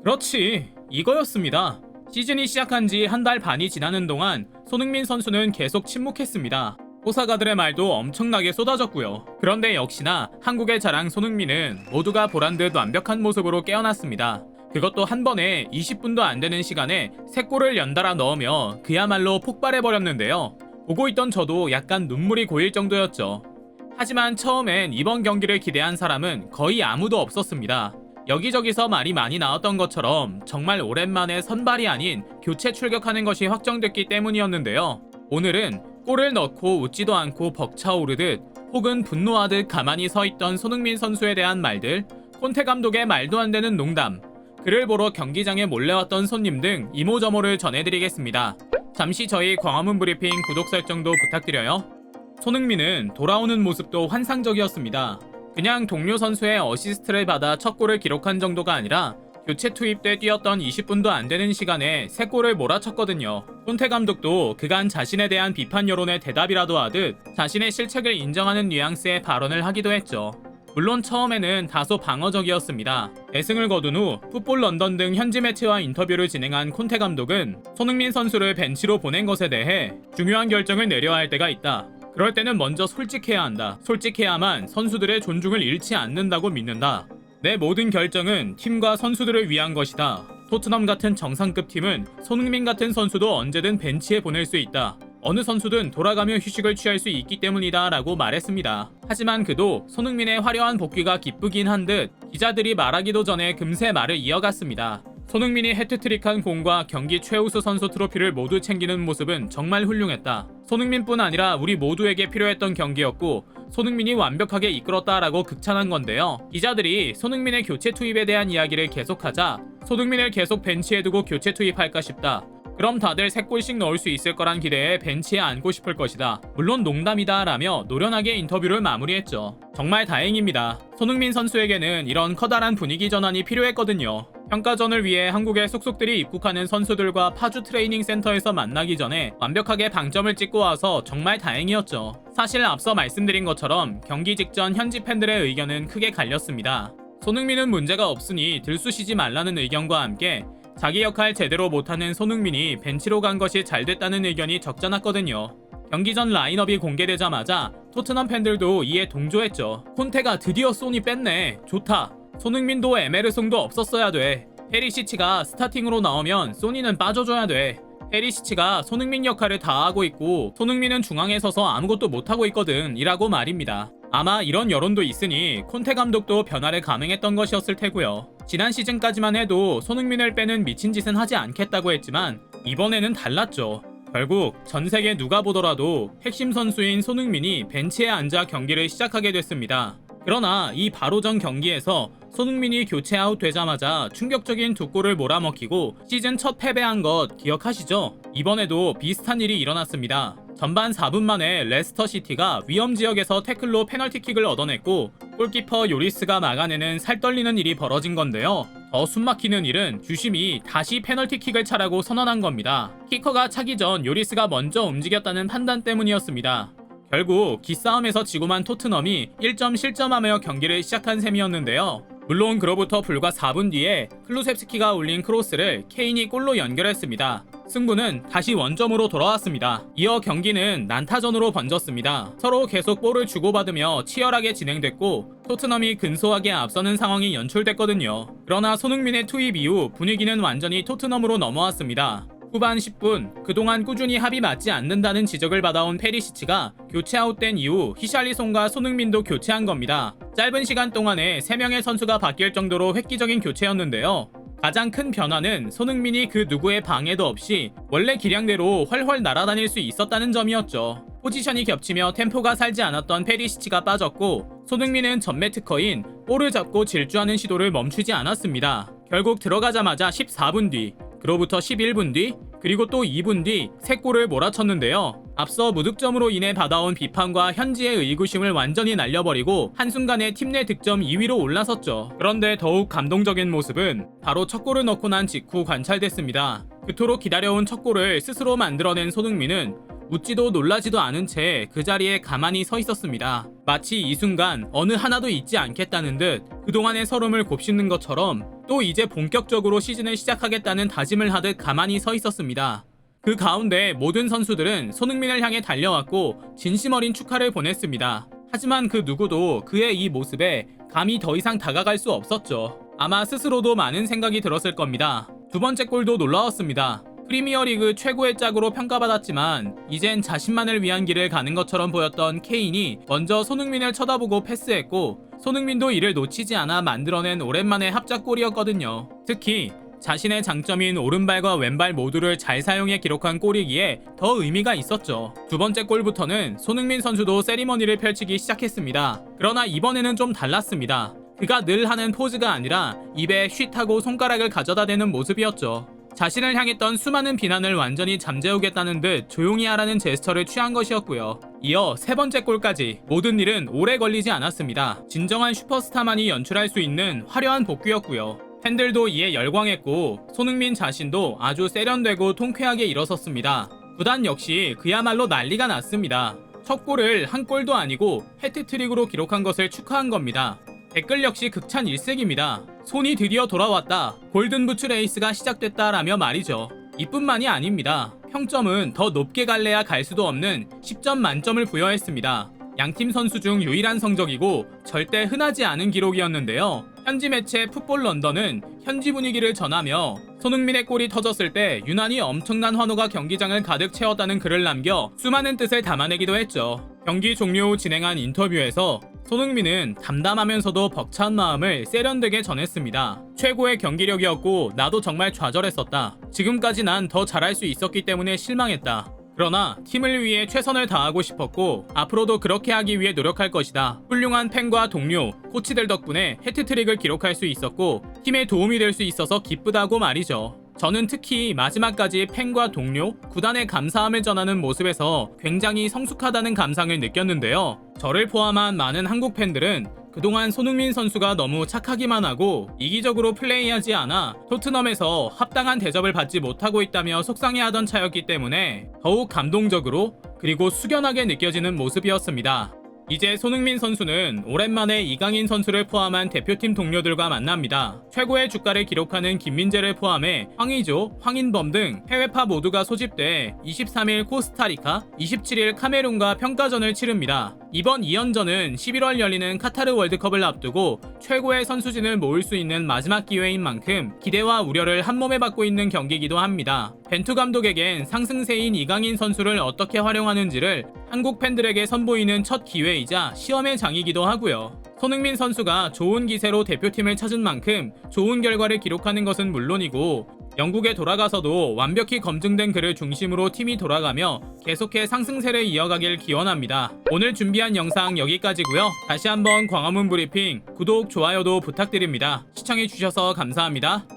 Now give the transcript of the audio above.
그렇지, 이거였습니다. 시즌이 시작한 지 한 달 반이 지나는 동안 손흥민 선수는 계속 침묵했습니다. 호사가들의 말도 엄청나게 쏟아졌고요. 그런데 역시나 한국의 자랑 손흥민은 모두가 보란 듯 완벽한 모습으로 깨어났습니다. 그것도 한 번에 20분도 안 되는 시간에 3골을 연달아 넣으며 그야말로 폭발해버렸는데요. 보고 있던 저도 약간 눈물이 고일 정도였죠. 하지만 처음엔 이번 경기를 기대한 사람은 거의 아무도 없었습니다. 여기저기서 말이 많이 나왔던 것처럼 정말 오랜만에 선발이 아닌 교체 출격하는 것이 확정됐기 때문이었는데요. 오늘은 골을 넣고 웃지도 않고 벅차오르듯 혹은 분노하듯 가만히 서 있던 손흥민 선수에 대한 말들, 콘테 감독의 말도 안 되는 농담, 그를 보러 경기장에 몰래 왔던 손님 등 이모저모를 전해드리겠습니다. 잠시 저희 광화문 브리핑 구독 설정도 부탁드려요. 손흥민은 돌아오는 모습도 환상적이었습니다. 그냥 동료 선수의 어시스트를 받아 첫 골을 기록한 정도가 아니라 교체 투입 때 뛰었던 20분도 안 되는 시간에 3골을 몰아쳤거든요. 콘테 감독도 그간 자신에 대한 비판 여론에 대답이라도 하듯 자신의 실책을 인정하는 뉘앙스의 발언을 하기도 했죠. 물론 처음에는 다소 방어적이었습니다. 대승을 거둔 후 풋볼 런던 등 현지 매체와 인터뷰를 진행한 콘테 감독은 손흥민 선수를 벤치로 보낸 것에 대해 중요한 결정을 내려야 할 때가 있다. 그럴 때는 먼저 솔직해야 한다. 솔직해야만 선수들의 존중을 잃지 않는다고 믿는다. 내 모든 결정은 팀과 선수들을 위한 것이다. 토트넘 같은 정상급 팀은 손흥민 같은 선수도 언제든 벤치에 보낼 수 있다. 어느 선수든 돌아가며 휴식을 취할 수 있기 때문이다 라고 말했습니다. 하지만 그도 손흥민의 화려한 복귀가 기쁘긴 한 듯 기자들이 말하기도 전에 금세 말을 이어갔습니다. 손흥민이 해트트릭한 공과 경기 최우수 선수 트로피를 모두 챙기는 모습은 정말 훌륭했다. 손흥민뿐 아니라 우리 모두에게 필요했던 경기였고 손흥민이 완벽하게 이끌었다라고 극찬한 건데요. 기자들이 손흥민의 교체 투입에 대한 이야기를 계속하자 손흥민을 계속 벤치에 두고 교체 투입할까 싶다. 그럼 다들 3골씩 넣을 수 있을 거란 기대에 벤치에 앉고 싶을 것이다. 물론 농담이다 라며 노련하게 인터뷰를 마무리했죠. 정말 다행입니다. 손흥민 선수에게는 이런 커다란 분위기 전환이 필요했거든요. 평가전을 위해 한국의 속속들이 입국하는 선수들과 파주 트레이닝 센터에서 만나기 전에 완벽하게 방점을 찍고 와서 정말 다행이었죠. 사실 앞서 말씀드린 것처럼 경기 직전 현지 팬들의 의견은 크게 갈렸습니다. 손흥민은 문제가 없으니 들쑤시지 말라는 의견과 함께 자기 역할 제대로 못하는 손흥민이 벤치로 간 것이 잘 됐다는 의견이 적잖았거든요. 경기 전 라인업이 공개되자마자 토트넘 팬들도 이에 동조했죠. 콘테가 드디어 소니 뺐네. 좋다. 손흥민도 에메르송도 없었어야 돼. 페리시치가 스타팅으로 나오면 소니는 빠져줘야 돼. 페리시치가 손흥민 역할을 다 하고 있고 손흥민은 중앙에 서서 아무것도 못하고 있거든 이라고 말입니다. 아마 이런 여론도 있으니 콘테 감독도 변화를 감행했던 것이었을 테고요. 지난 시즌까지만 해도 손흥민을 빼는 미친 짓은 하지 않겠다고 했지만 이번에는 달랐죠. 결국 전 세계 누가 보더라도 핵심 선수인 손흥민이 벤치에 앉아 경기를 시작하게 됐습니다. 그러나 이 바로 전 경기에서 손흥민이 교체 아웃 되자마자 충격적인 2골을 몰아먹히고 시즌 첫 패배한 것 기억하시죠? 이번에도 비슷한 일이 일어났습니다. 전반 4분 만에 레스터 시티가 위험 지역에서 태클로 페널티킥을 얻어냈고 골키퍼 요리스가 막아내는 살떨리는 일이 벌어진 건데요. 더 숨막히는 일은 주심이 다시 페널티킥을 차라고 선언한 겁니다. 키커가 차기 전 요리스가 먼저 움직였다는 판단 때문이었습니다. 결국 기싸움에서 지고만 토트넘이 1점 실점하며 경기를 시작한 셈이었는데요. 물론 그로부터 불과 4분 뒤에 클루셉스키가 올린 크로스를 케인이 골로 연결했습니다. 승부는 다시 원점으로 돌아왔습니다. 이어 경기는 난타전으로 번졌습니다. 서로 계속 볼을 주고받으며 치열하게 진행됐고 토트넘이 근소하게 앞서는 상황이 연출됐거든요. 그러나 손흥민의 투입 이후 분위기는 완전히 토트넘으로 넘어왔습니다. 후반 10분, 그동안 꾸준히 합이 맞지 않는다는 지적을 받아온 페리시치가 교체 아웃된 이후 히샬리송과 손흥민도 교체한 겁니다. 짧은 시간 동안에 3명의 선수가 바뀔 정도로 획기적인 교체였는데요. 가장 큰 변화는 손흥민이 그 누구의 방해도 없이 원래 기량대로 훨훨 날아다닐 수 있었다는 점이었죠. 포지션이 겹치며 템포가 살지 않았던 페리시치가 빠졌고 손흥민은 전매 특허인 볼을 잡고 질주하는 시도를 멈추지 않았습니다. 결국 들어가자마자 14분 뒤, 그로부터 11분 뒤, 그리고 또 2분 뒤 3골을 몰아쳤는데요. 앞서 무득점으로 인해 받아온 비판과 현지의 의구심을 완전히 날려버리고 한순간에 팀 내 득점 2위로 올라섰죠. 그런데 더욱 감동적인 모습은 바로 첫 골을 넣고 난 직후 관찰됐습니다. 그토록 기다려온 첫 골을 스스로 만들어낸 손흥민은 웃지도 놀라지도 않은 채 그 자리에 가만히 서 있었습니다. 마치 이 순간 어느 하나도 잊지 않겠다는 듯 그동안의 서름을 곱씹는 것처럼 또 이제 본격적으로 시즌을 시작하겠다는 다짐을 하듯 가만히 서 있었습니다. 그 가운데 모든 선수들은 손흥민을 향해 달려왔고 진심 어린 축하를 보냈습니다. 하지만 그 누구도 그의 이 모습에 감히 더 이상 다가갈 수 없었죠. 아마 스스로도 많은 생각이 들었을 겁니다. 두 번째 골도 놀라웠습니다. 프리미어리그 최고의 짝으로 평가받았지만 이젠 자신만을 위한 길을 가는 것처럼 보였던 케인이 먼저 손흥민을 쳐다보고 패스했고 손흥민도 이를 놓치지 않아 만들어낸 오랜만의 합작골이었거든요. 특히 자신의 장점인 오른발과 왼발 모두를 잘 사용해 기록한 골이기에 더 의미가 있었죠. 두 번째 골부터는 손흥민 선수도 세리머니를 펼치기 시작했습니다. 그러나 이번에는 좀 달랐습니다. 그가 늘 하는 포즈가 아니라 입에 쉿하고 손가락을 가져다 대는 모습이었죠. 자신을 향했던 수많은 비난을 완전히 잠재우겠다는 듯 조용히 하라는 제스처를 취한 것이었고요. 이어 세 번째 골까지 모든 일은 오래 걸리지 않았습니다. 진정한 슈퍼스타만이 연출할 수 있는 화려한 복귀였고요. 팬들도 이에 열광했고 손흥민 자신도 아주 세련되고 통쾌하게 일어섰습니다. 구단 역시 그야말로 난리가 났습니다. 첫 골을 한 골도 아니고 해트트릭으로 기록한 것을 축하한 겁니다. 댓글 역시 극찬 일색입니다. 손이 드디어 돌아왔다. 골든부츠 레이스가 시작됐다라며 말이죠. 이뿐만이 아닙니다. 평점은 더 높게 갈래야 갈 수도 없는 10점 만점을 부여했습니다. 양팀 선수 중 유일한 성적이고 절대 흔하지 않은 기록이었는데요. 현지 매체 풋볼 런던은 현지 분위기를 전하며 손흥민의 골이 터졌을 때 유난히 엄청난 환호가 경기장을 가득 채웠다는 글을 남겨 수많은 뜻을 담아내기도 했죠. 경기 종료 후 진행한 인터뷰에서 손흥민은 담담하면서도 벅찬 마음을 세련되게 전했습니다. 최고의 경기력이었고 나도 정말 좌절했었다. 지금까지 난 더 잘할 수 있었기 때문에 실망했다. 그러나 팀을 위해 최선을 다하고 싶었고 앞으로도 그렇게 하기 위해 노력할 것이다. 훌륭한 팬과 동료, 코치들 덕분에 해트트릭을 기록할 수 있었고 팀에 도움이 될 수 있어서 기쁘다고 말이죠. 저는 특히 마지막까지 팬과 동료, 구단에 감사함을 전하는 모습에서 굉장히 성숙하다는 감상을 느꼈는데요. 저를 포함한 많은 한국 팬들은 그동안 손흥민 선수가 너무 착하기만 하고 이기적으로 플레이하지 않아 토트넘에서 합당한 대접을 받지 못하고 있다며 속상해하던 차였기 때문에 더욱 감동적으로 그리고 숙연하게 느껴지는 모습이었습니다. 이제 손흥민 선수는 오랜만에 이강인 선수를 포함한 대표팀 동료들과 만납니다. 최고의 주가를 기록하는 김민재를 포함해 황의조, 황인범 등 해외파 모두가 소집돼 23일 코스타리카, 27일 카메룬과 평가전을 치릅니다. 이번 2연전은 11월 열리는 카타르 월드컵을 앞두고 최고의 선수진을 모을 수 있는 마지막 기회인 만큼 기대와 우려를 한몸에 받고 있는 경기이기도 합니다. 벤투 감독에겐 상승세인 이강인 선수를 어떻게 활용하는지를 한국 팬들에게 선보이는 첫 기회이자 시험의 장이기도 하고요. 손흥민 선수가 좋은 기세로 대표팀을 찾은 만큼 좋은 결과를 기록하는 것은 물론이고 영국에 돌아가서도 완벽히 검증된 그를 중심으로 팀이 돌아가며 계속해 상승세를 이어가길 기원합니다. 오늘 준비한 영상 여기까지고요. 다시 한번 광화문 브리핑 구독, 좋아요도 부탁드립니다. 시청해주셔서 감사합니다.